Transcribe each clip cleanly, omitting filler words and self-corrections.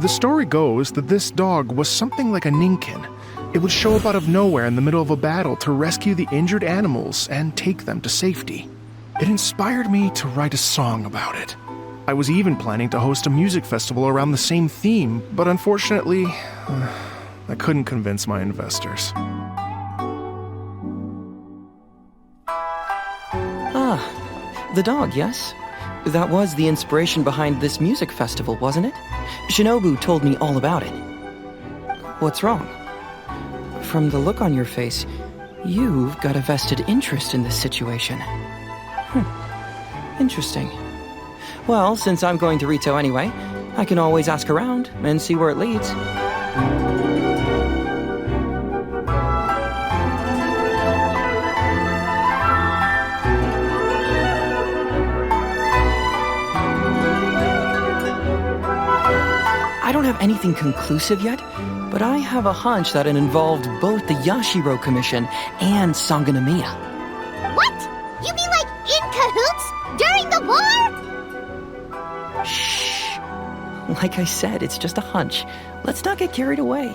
The story goes that this dog was something like a ninkin. It would show up out of nowhere in the middle of a battle to rescue the injured animals and take them to safety. It inspired me to write a song about it. I was even planning to host a music festival around the same theme, but unfortunately, I couldn't convince my investors. Ah, the dog, yes? That was the inspiration behind this music festival, wasn't it? Shinobu told me all about it. What's wrong? From the look on your face, you've got a vested interest in this situation. Interesting. Well, since I'm going to Rito anyway, I can always ask around and see where it leads. I don't have anything conclusive yet, but I have a hunch that it involved both the Yashiro Commission and Sangonomiya. What? You mean like in cahoots? During the war? Shh. Like I said, it's just a hunch. Let's not get carried away.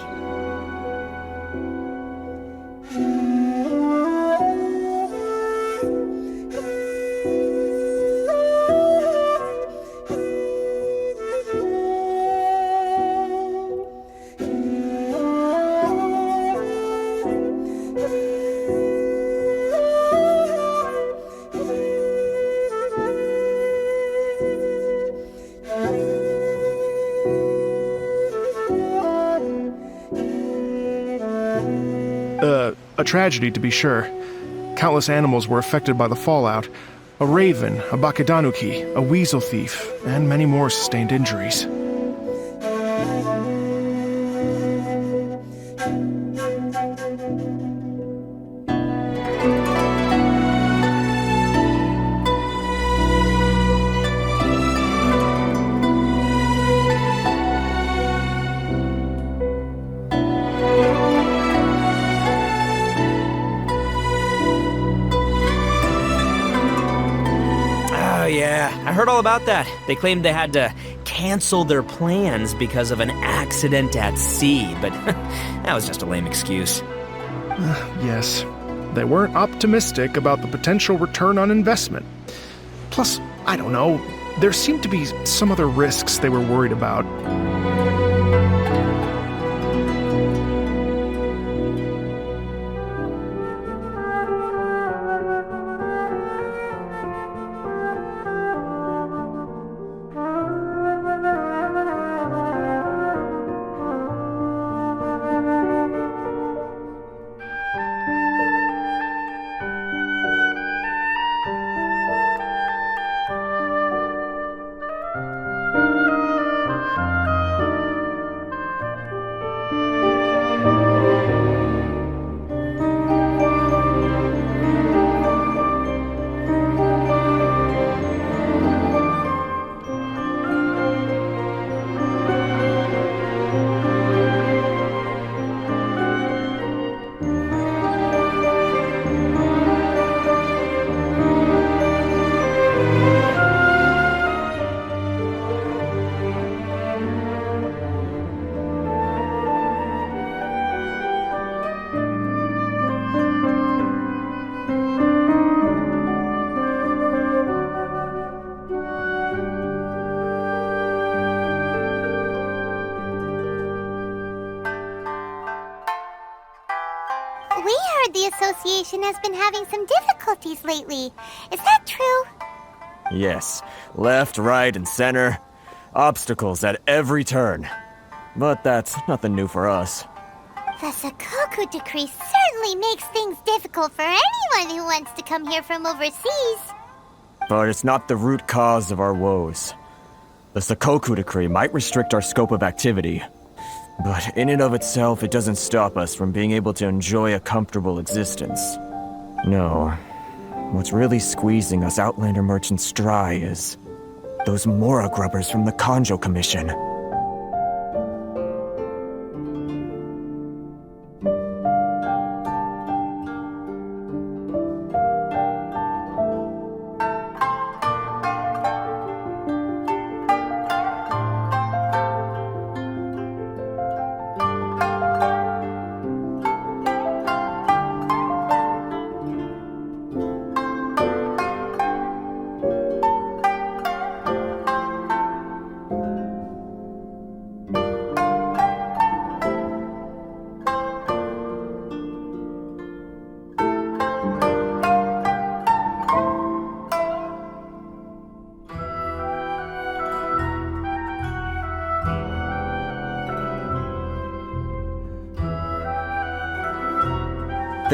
A tragedy, to be sure. Countless animals were affected by the fallout. A raven, a bakedanuki, a weasel thief, and many more sustained injuries. I heard all about that. They claimed they had to cancel their plans because of an accident at sea, but that was just a lame excuse. Yes, they weren't optimistic about the potential return on investment. Plus, I don't know, there seemed to be some other risks they were worried about. We heard the association has been having some difficulties lately. Is that true? Yes. Left, right, and center. Obstacles at every turn. But that's nothing new for us. The Sakoku decree certainly makes things difficult for anyone who wants to come here from overseas. But it's not the root cause of our woes. The Sakoku decree might restrict our scope of activity, but in and of itself, it doesn't stop us from being able to enjoy a comfortable existence. No. What's really squeezing us Outlander merchants dry is those Mora grubbers from the Kanjo Commission.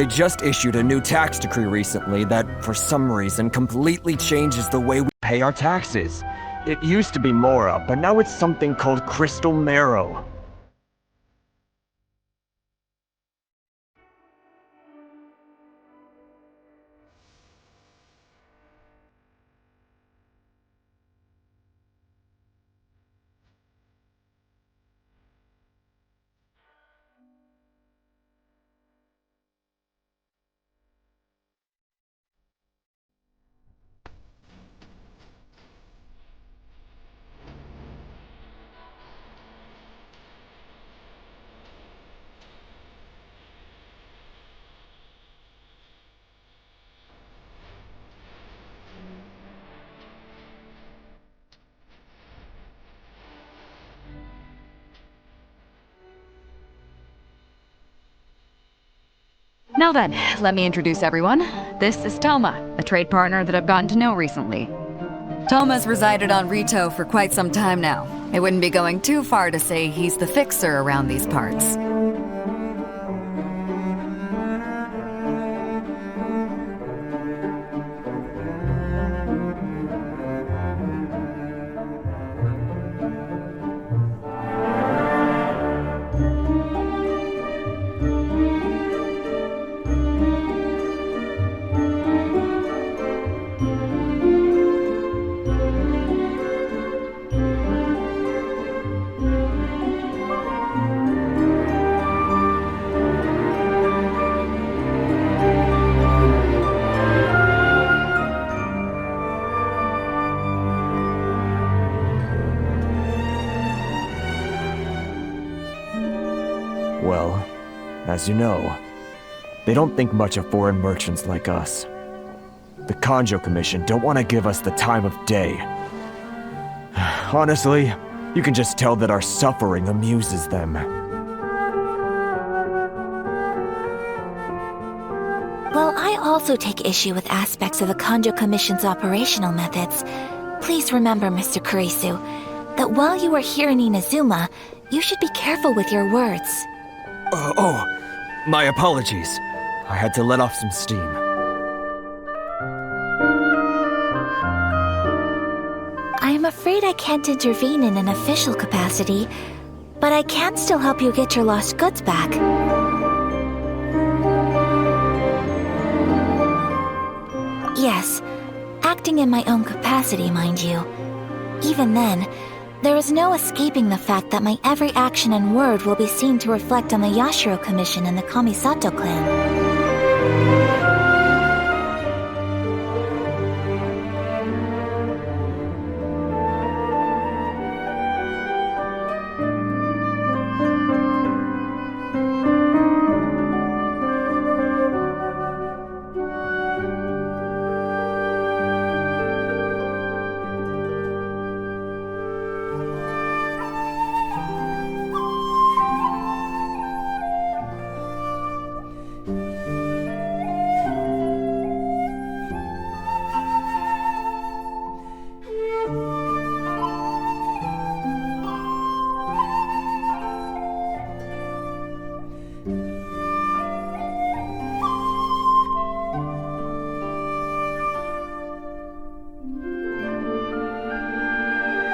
They just issued a new tax decree recently that, for some reason, completely changes the way we pay our taxes. It used to be Mora, but now it's something called Crystal Marrow. Now then, let me introduce everyone. This is Toma, a trade partner that I've gotten to know recently. Toma's resided on Rito for quite some time now. It wouldn't be going too far to say he's the fixer around these parts. Well, as you know, they don't think much of foreign merchants like us. The Kanjo Commission don't want to give us the time of day. Honestly, you can just tell that our suffering amuses them. Well, I also take issue with aspects of the Kanjo Commission's operational methods. Please remember, Mr. Kurisu, that while you are here in Inazuma, you should be careful with your words. My apologies. I had to let off some steam. I am afraid I can't intervene in an official capacity, but I can still help you get your lost goods back. Yes, acting in my own capacity, mind you. Even then, there is no escaping the fact that my every action and word will be seen to reflect on the Yashiro Commission and the Kamisato clan.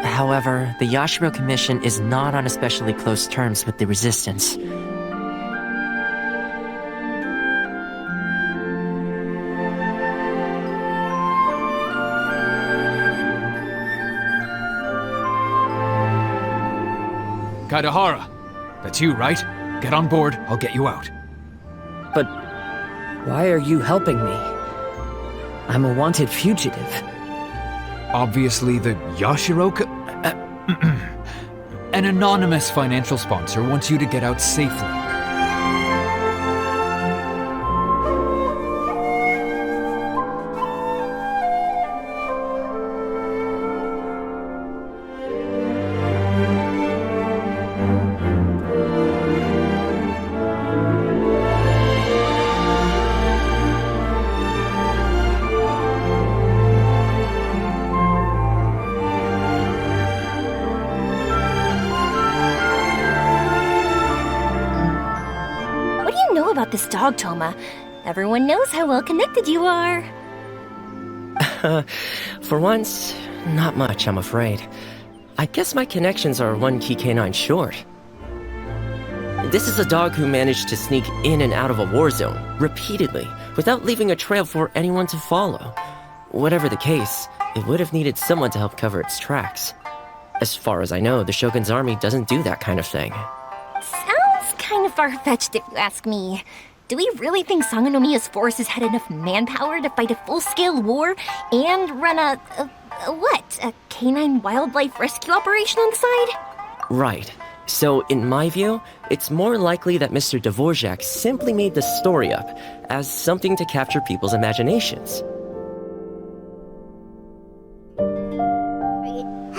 However, the Yashiro Commission is not on especially close terms with the Resistance. Kaidahara, that's you, right? Get on board, I'll get you out. But why are you helping me? I'm a wanted fugitive. Obviously the Yashiro An anonymous financial sponsor wants you to get out safely. About this dog, Toma. Everyone knows how well connected you are. For once, not much, I'm afraid. I guess my connections are one key canine short. This is a dog who managed to sneak in and out of a war zone, repeatedly, without leaving a trail for anyone to follow. Whatever the case, it would have needed someone to help cover its tracks. As far as I know, the Shogun's army doesn't do that kind of thing. Sounds kind of far-fetched if you ask me. Do we really think Sangonomiya's forces had enough manpower to fight a full-scale war and run a canine wildlife rescue operation on the side? Right. So, in my view, it's more likely that Mr. Dvorak simply made the story up as something to capture people's imaginations.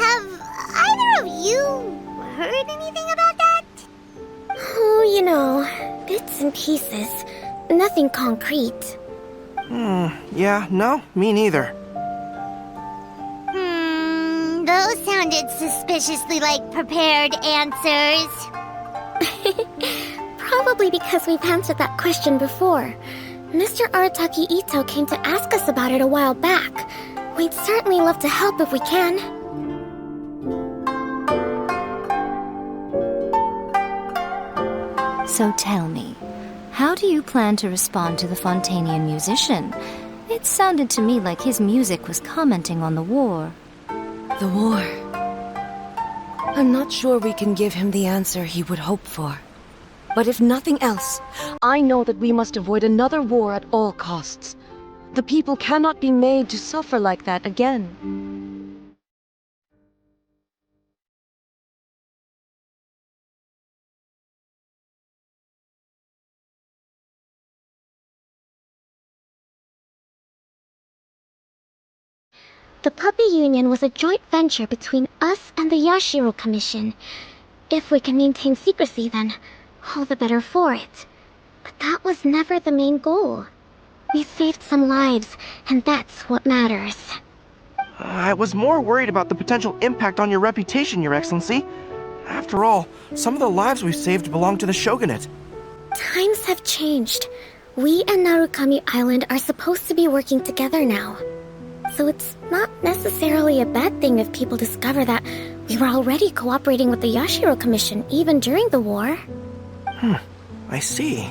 Have either of you heard anything about that? Oh, you know, bits and pieces. Nothing concrete. Yeah, no, me neither. Those sounded suspiciously like prepared answers. Probably because we've answered that question before. Mr. Arataki Ito came to ask us about it a while back. We'd certainly love to help if we can. So tell me, how do you plan to respond to the Fontanian musician? It sounded to me like his music was commenting on the war. The war. I'm not sure we can give him the answer he would hope for. But if nothing else, I know that we must avoid another war at all costs. The people cannot be made to suffer like that again. The Puppy Union was a joint venture between us and the Yashiro Commission. If we can maintain secrecy, then all the better for it. But that was never the main goal. We saved some lives, and that's what matters. I was more worried about the potential impact on your reputation, Your Excellency. After all, some of the lives we've saved belong to the Shogunate. Times have changed. We and Narukami Island are supposed to be working together now. So it's not necessarily a bad thing if people discover that we were already cooperating with the Yashiro Commission even during the war. I see.